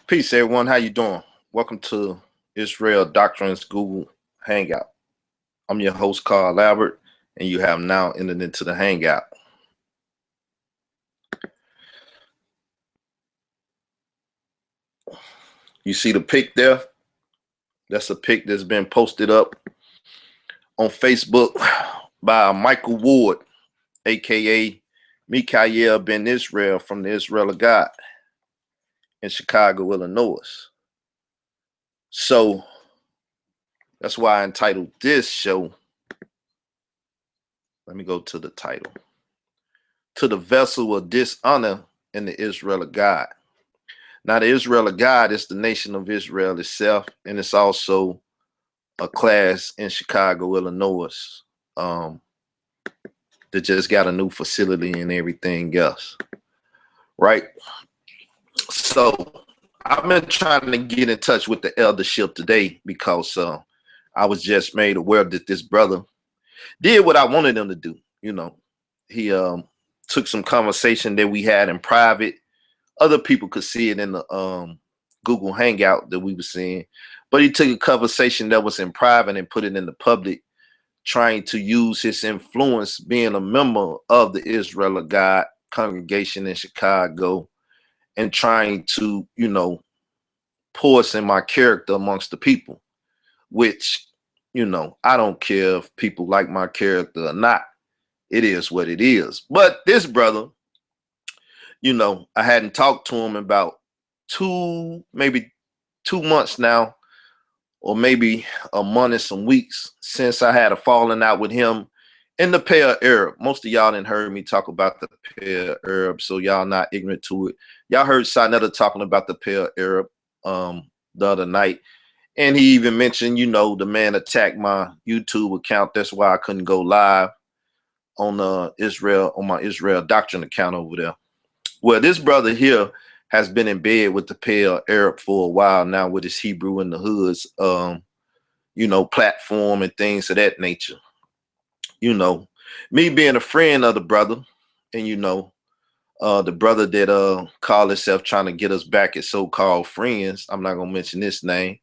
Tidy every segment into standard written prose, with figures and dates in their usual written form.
Peace, everyone. How you doing? Welcome to Israel Doctrines Google Hangout. I'm your host, Carl Albert, and you have now entered into the Hangout. You see the pic there? That's a pic that's been posted up on Facebook by Michael Ward, aka Mikael Ben Israel from the Israel of God in Chicago, Illinois. So that's why I entitled this show. Let me go to the title. To the vessel of dishonor in the Israel of God. Now, the Israel of God is the nation of Israel itself, and it's also a class in Chicago, Illinois, that just got a new facility and everything else, right? So I've been trying to get in touch with the eldership today because I was just made aware that this brother did what I wanted him to do. You know, he took some conversation that we had in private. Other people could see it in the Google Hangout that we were seeing, but he took a conversation that was in private and put it in the public, trying to use his influence, being a member of the Israel of God congregation in Chicago, and trying to, poison my character amongst the people, which, I don't care if people like my character or not. It is what it is. But this brother, I hadn't talked to him about maybe 2 months now, or maybe a month and some weeks since I had a falling out with him in the Pale Arab. Most of y'all didn't heard me talk about the Pale Arab, so y'all not ignorant to it. Y'all heard Sinetta talking about the Pale Arab the other night, and he even mentioned, the man attacked my YouTube account. That's why I couldn't go live on my Israel Doctrine account over there. Well, this brother here has been in bed with the Pale Arab for a while now with his Hebrew in the Hoods, platform and things of that nature. Me being a friend of the brother, and the brother that called himself trying to get us back as so-called friends. I'm not gonna mention this name,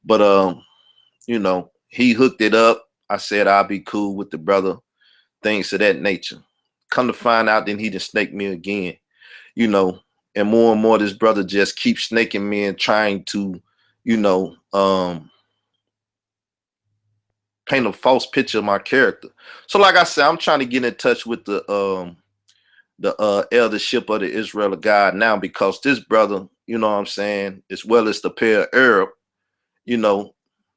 but he hooked it up. I said I'll be cool with the brother, things of that nature. Come to find out, then he just snaked me again. And more this brother just keeps snaking me and trying to, paint a false picture of my character. So like I said, I'm trying to get in touch with the eldership of the Israel of God now, because this brother, as well as the Pale Arab,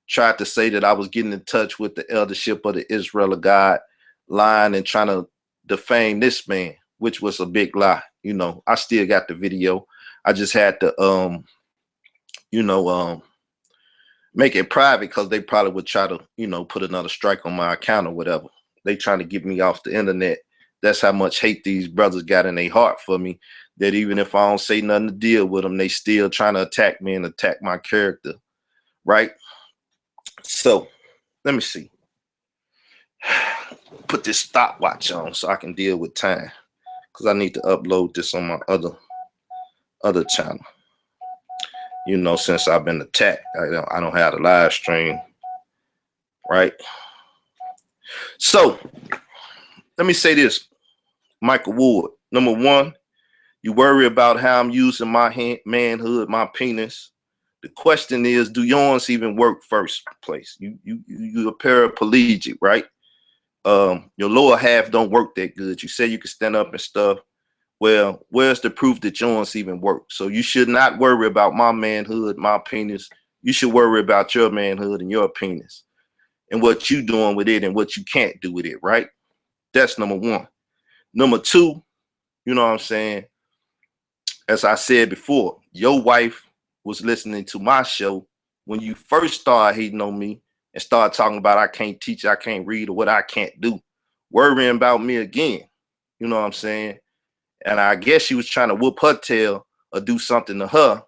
tried to say that I was getting in touch with the eldership of the Israel of God line and trying to defame this man, which was a big lie. I still got the video. I just had to, make it private because they probably would try to, put another strike on my account or whatever. They trying to get me off the internet. That's how much hate these brothers got in their heart for me, that even if I don't say nothing to deal with them, they still trying to attack me and attack my character, right? So let me see. Put this stopwatch on so I can deal with time, because I need to upload this on my other channel. Since I've been attacked, I don't have the live stream, right? So let me say this, Michael Ward. Number one, you worry about how I'm using my manhood, my penis. The question is, do yours even work? First place, you're a paraplegic, right? Your lower half don't work that good. You say you can stand up and stuff. Well, where's the proof that yours even work? So you should not worry about my manhood, my penis. You should worry about your manhood and your penis and what you doing with it and what you can't do with it, right? That's number one. Number two, you know what I'm saying? As I said before, your wife was listening to my show when you first started hating on me and started talking about I can't teach, I can't read, or what I can't do, worrying about me again. You know what I'm saying? And I guess she was trying to whoop her tail or do something to her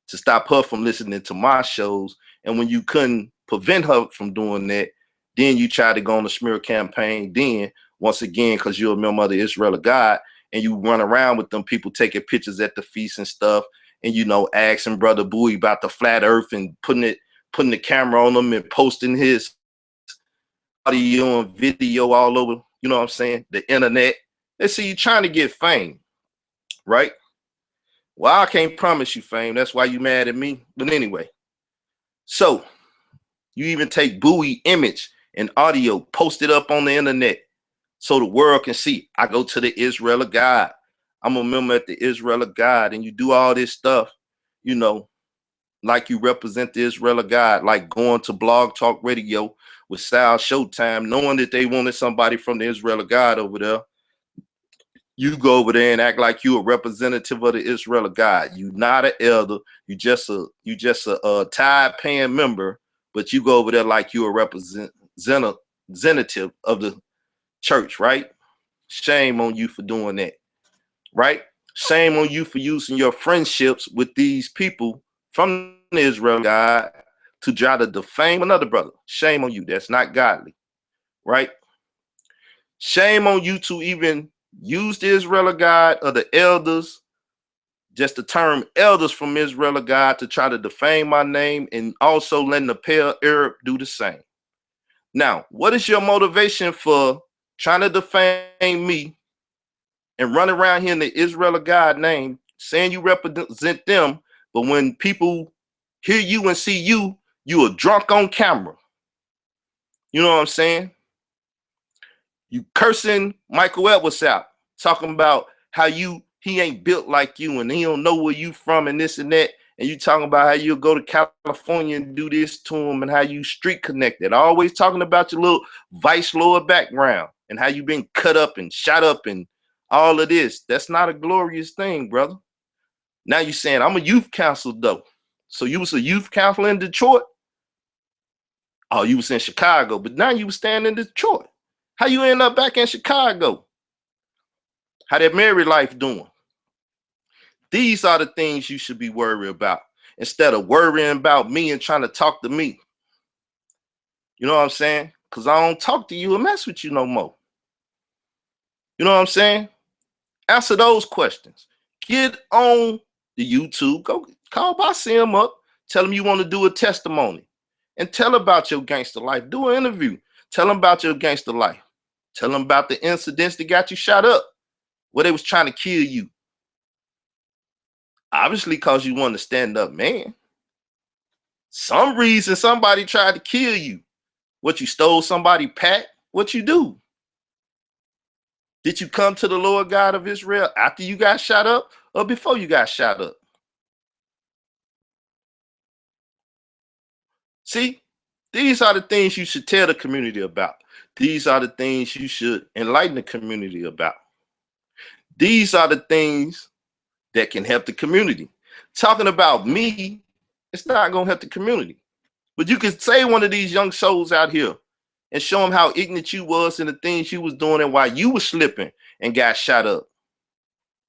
to stop her from listening to my shows. And when you couldn't prevent her from doing that, then you tried to go on the smear campaign. Then, once again, because you're a member of the Israel of God, and you run around with them people taking pictures at the feast and stuff, and asking Brother Bowie about the flat earth and putting the camera on him and posting his audio and video all over, what I'm saying, the internet. They see you trying to get fame, right? Well, I can't promise you fame. That's why you mad at me. But anyway, so you even take Bowie image and audio, post it up on the internet so the world can see. I go to the Israel of God. I'm a member at the Israel of God, and you do all this stuff, like you represent the Israel of God, like going to Blog Talk Radio with Sal Showtime, knowing that they wanted somebody from the Israel of God over there. You go over there and act like you a representative of the Israel of God. You not an elder. You just a tithe paying member, but you go over there like you a representative of the church, right? Shame on you for doing that, right? Shame on you for using your friendships with these people from the Israel God to try to defame another brother. Shame on you. That's not godly, right? Shame on you to even use the Israel of God or the elders, just the term elders from Israel of God, to try to defame my name, and also letting the pale Arab do the same. Now, what is your motivation for trying to defame me and run around here in the Israel of God name, saying you represent them, but when people hear you and see you, you are drunk on camera? You know what I'm saying? You cursing Michael Edwards out, talking about how he ain't built like you and he don't know where you from and this and that. And you talking about how you'll go to California and do this to him and how you street connected. Always talking about your little vice lord background and how you been cut up and shot up and all of this. That's not a glorious thing, brother. Now you saying I'm a youth counselor though. So you was a youth counselor in Detroit? Oh, you was in Chicago, but now you was staying in Detroit. How you end up back in Chicago? How that married life doing? These are the things you should be worried about instead of worrying about me and trying to talk to me. You know what I'm saying? Because I don't talk to you or mess with you no more. You know what I'm saying? Answer those questions. Get on the YouTube. Go call Basim up. Tell him you want to do a testimony. And tell about your gangster life. Do an interview. Tell him about your gangster life. Tell him about the incidents that got you shot up, where they was trying to kill you. Obviously, because you want to stand up, man. Some reason somebody tried to kill you. What, you stole somebody's pack? What you do? Did you come to the Lord God of Israel after you got shot up or before you got shot up? See, these are the things you should tell the community about. These are the things you should enlighten the community about. These are the things that can help the community. Talking about me, it's not going to help the community. But you can say one of these young souls out here and show them how ignorant you was and the things you was doing and why you was slipping and got shot up,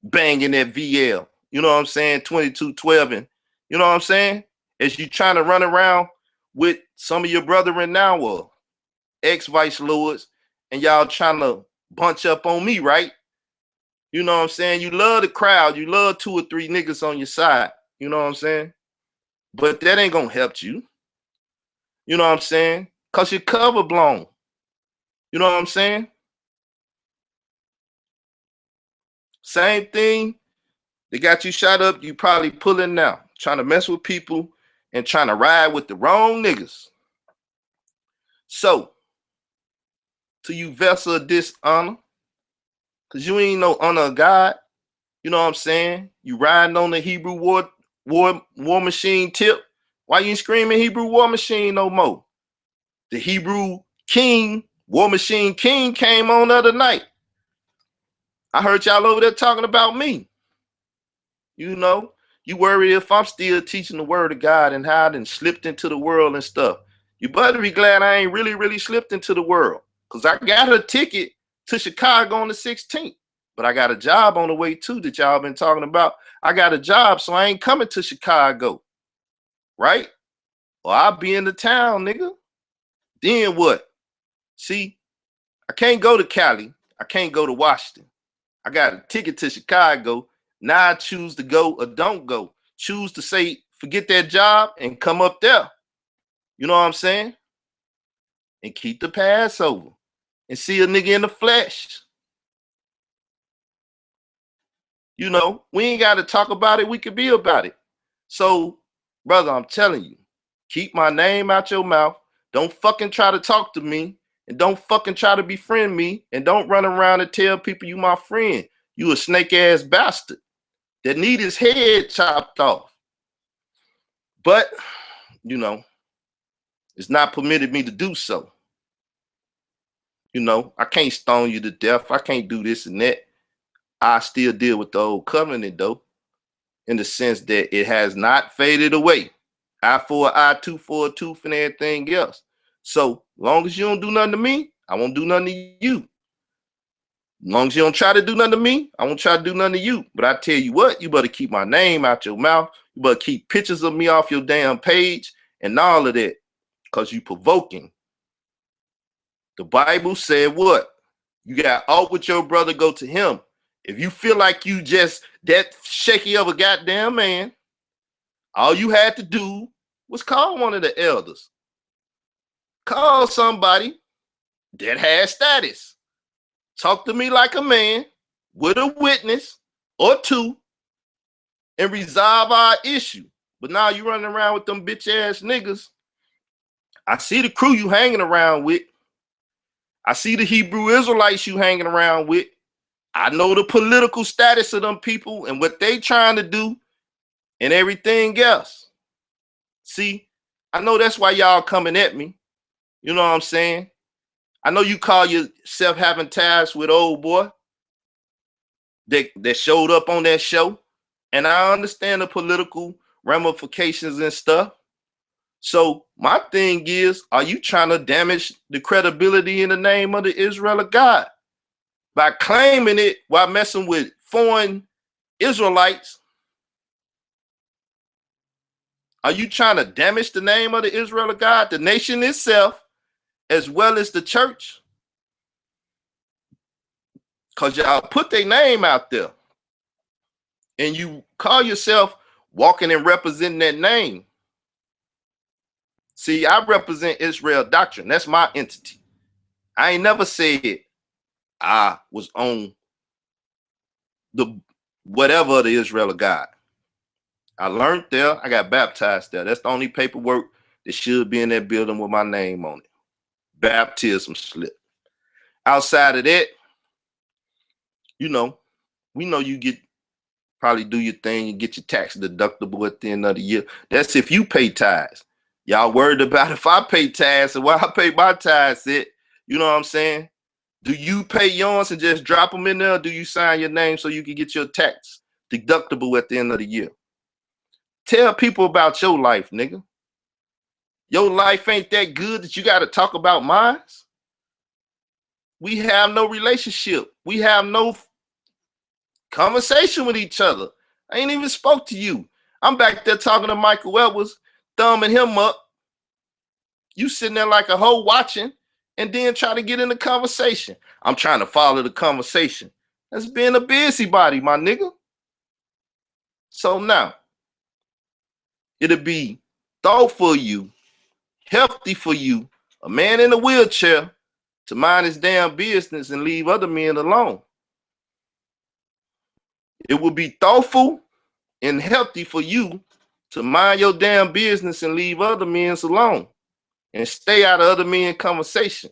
banging that VL. You know what I'm saying? 2212. And you know what I'm saying? As you trying to run around with some of your brethren now or ex-vice lords, and y'all trying to bunch up on me, right? You know what I'm saying? You love the crowd. You love 2 or 3 niggas on your side. You know what I'm saying? But that ain't gonna help you. You know what I'm saying? Because your cover blown. You know what I'm saying? Same thing. They got you shot up. You probably pulling now, trying to mess with people and trying to ride with the wrong niggas. So, to you vessel of dishonor, because you ain't no honor of God. You know what I'm saying? You riding on the Hebrew war machine tip. Why you ain't screaming Hebrew war machine no more? The Hebrew king, war machine king, came on the other night. I heard y'all over there talking about me. You know, you worry if I'm still teaching the word of God and how I done slipped into the world and stuff. You better be glad I ain't really slipped into the world, because I got a ticket to Chicago on the 16th. But I got a job on the way too that y'all been talking about. I got a job, so I ain't coming to Chicago, right? Or I'll be in the town, nigga. Then what? See, I can't go to Cali. I can't go to Washington. I got a ticket to Chicago. Now I choose to go or don't go. choose to say, forget that job and come up there. You know what I'm saying? And keep the Passover and see a nigga in the flesh. You know, we ain't got to talk about it. We could be about it. So, brother, I'm telling you, keep my name out your mouth. Don't fucking try to talk to me. And don't fucking try to befriend me. And don't run around and tell people you my friend. You a snake ass bastard that need his head chopped off. But, you know, it's not permitted me to do so. You know, I can't stone you to death. I can't do this and that. I still deal with the old covenant, though, in the sense that it has not faded away. Eye for an eye, tooth for a tooth, and everything else. So, long as you don't do nothing to me, I won't do nothing to you. As long as you don't try to do nothing to me, I won't try to do nothing to you. But I tell you what, you better keep my name out your mouth. You better keep pictures of me off your damn page and all of that, because you provoking. The Bible said what? You got out with your brother, go to him. If you feel like you just that shaky of a goddamn man, all you had to do was call one of the elders. Call somebody that has status. Talk to me like a man with a witness or two and resolve our issue. But now you running around with them bitch ass niggas. I see the crew you hanging around with. I see the Hebrew Israelites you hanging around with. I know the political status of them people and what they trying to do and everything else. See, I know that's why y'all coming at me. You know what I'm saying? I know you call yourself having ties with old boy that showed up on that show. And I understand the political ramifications and stuff. So my thing is, are you trying to damage the credibility in the name of the Israel of God by claiming it while messing with foreign Israelites? Are you trying to damage the name of the Israel of God, the nation itself, as well as the church? Because y'all put their name out there and you call yourself walking and representing that name. See, I represent Israel doctrine. That's my entity. I ain't never said I was on the whatever the Israel of God. I learned there. I got baptized there. That's the only paperwork that should be in that building with my name on it. Baptism slip. Outside of that, you know, we know you get probably do your thing and get your tax deductible at the end of the year. That's if you pay tithes. Y'all worried about if I pay tithes and why I pay my tithes it. You know what I'm saying? Do you pay yours and just drop them in there? Or do you sign your name so you can get your tax deductible at the end of the year? Tell people about your life, nigga. Your life ain't that good that you got to talk about mine. We have no relationship. We have no conversation with each other. I ain't even spoke to you. I'm back there talking to Michael Edwards, thumbing him up. You sitting there like a hoe watching and then try to get in the conversation. I'm trying to follow the conversation. That's being a busybody, my nigga. So now, it'll be thoughtful for you, healthy for you, a man in a wheelchair, to mind his damn business and leave other men alone. It would be thoughtful and healthy for you to mind your damn business and leave other men alone and stay out of other men's conversation.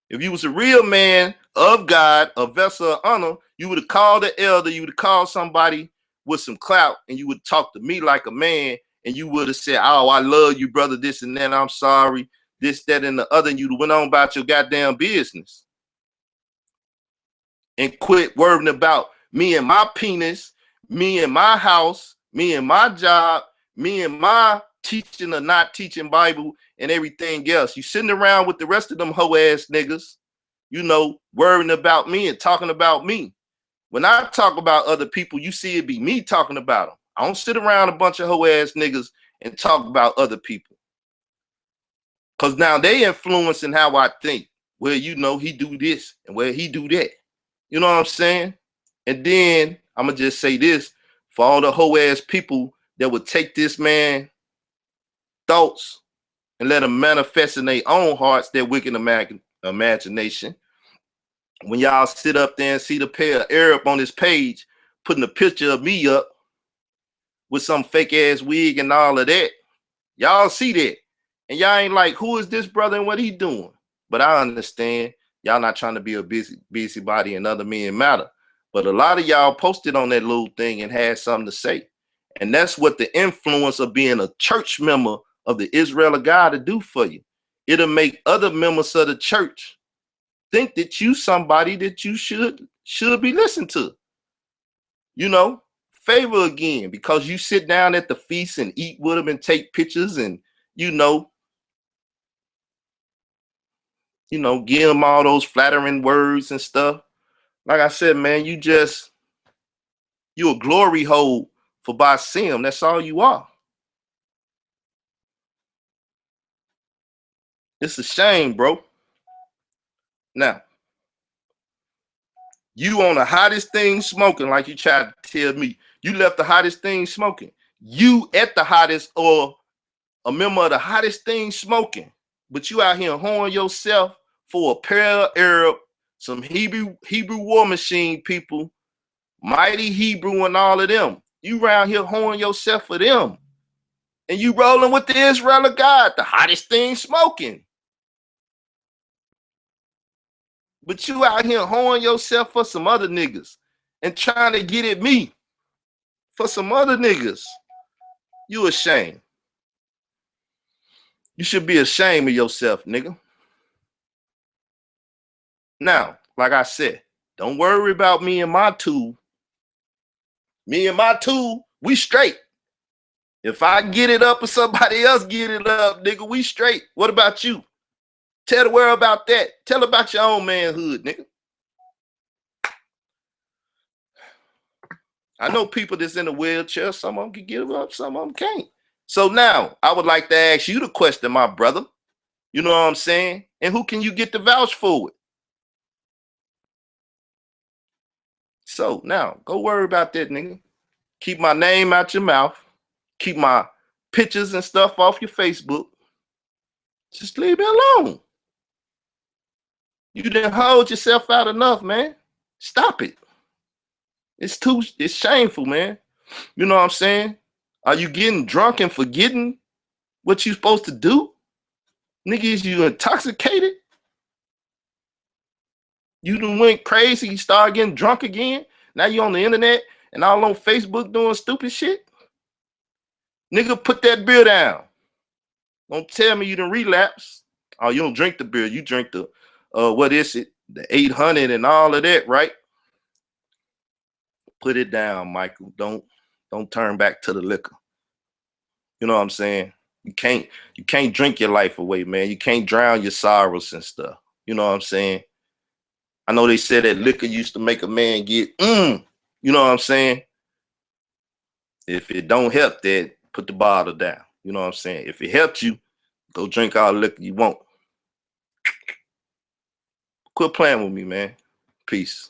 If you was a real man of God, a vessel of honor, you would have called the elder, you would have called somebody with some clout, and you would talk to me like a man, and you would have said, oh, I love you, brother, this and that, I'm sorry, this, that, and the other, and you'd have went on about your goddamn business. And quit worrying about me and my penis, me and my house, me and my job, me and my teaching or not teaching Bible and everything else. You sitting around with the rest of them hoe ass niggas, you know, worrying about me and talking about me. When I talk about other people, you see it be me talking about them. I don't sit around a bunch of hoe ass niggas and talk about other people. Because now they influencing how I think. Well, you know, he do this and well, he do that. You know what I'm saying? And then I'm going to just say this, for all the hoe ass people that would take this man thoughts and let them manifest in their own hearts, their wicked imagination. When y'all sit up there and see the pair of Arab on this page putting a picture of me up with some fake ass wig and all of that, y'all see that. And y'all ain't like, who is this brother and what he doing? But I understand y'all not trying to be a busybody and other men matter. But a lot of y'all posted on that little thing and had something to say. And that's what the influence of being a church member of the Israel of God to do for you. It'll make other members of the church think that you somebody that you should be listened to. You know, favor again, because you sit down at the feast and eat with them and take pictures and, you know, give them all those flattering words and stuff. Like I said, man, you a glory hole for Basim. That's all you are. It's a shame, bro. Now, you on the hottest thing smoking, like you tried to tell me. You left the hottest thing smoking. You at the hottest, or a member of the hottest thing smoking, but you out here hoeing yourself for a pair of Arab, some Hebrew war machine people, mighty Hebrew and all of them. You around here hoeing yourself for them. And you rolling with the Israel of God, the hottest thing smoking. But you out here hoeing yourself for some other niggas and trying to get at me for some other niggas. You ashamed. You should be ashamed of yourself, nigga. Now, like I said, don't worry about me and my tool. Me and my tool, we straight. If I get it up or somebody else get it up, nigga, we straight. What about you? Tell the world about that. Tell about your own manhood, nigga. I know people that's in a wheelchair. Some of them can get up, some of them can't. So now, I would like to ask you the question, my brother. You know what I'm saying? And who can you get to vouch for it? So now, go worry about that, nigga. Keep my name out your mouth. Keep my pictures and stuff off your Facebook. Just leave me alone. You didn't hold yourself out enough, man. Stop it. It's shameful, man. You know what I'm saying? Are you getting drunk and forgetting what you supposed to do? Nigga, is you intoxicated? You done went crazy, you start getting drunk again? Now you on the internet and all on Facebook doing stupid shit? Nigga, put that beer down. Don't tell me you done relapse. Oh, you don't drink the beer. You drink the, what is it? The 800 and all of that, right? Put it down, Michael. Don't turn back to the liquor. You know what I'm saying? You can't drink your life away, man. You can't drown your sorrows and stuff. You know what I'm saying? I know they said that liquor used to make a man get, you know what I'm saying? If it don't help that, put the bottle down. You know what I'm saying? If it helped you, go drink all the liquor you want. Quit playing with me, man. Peace.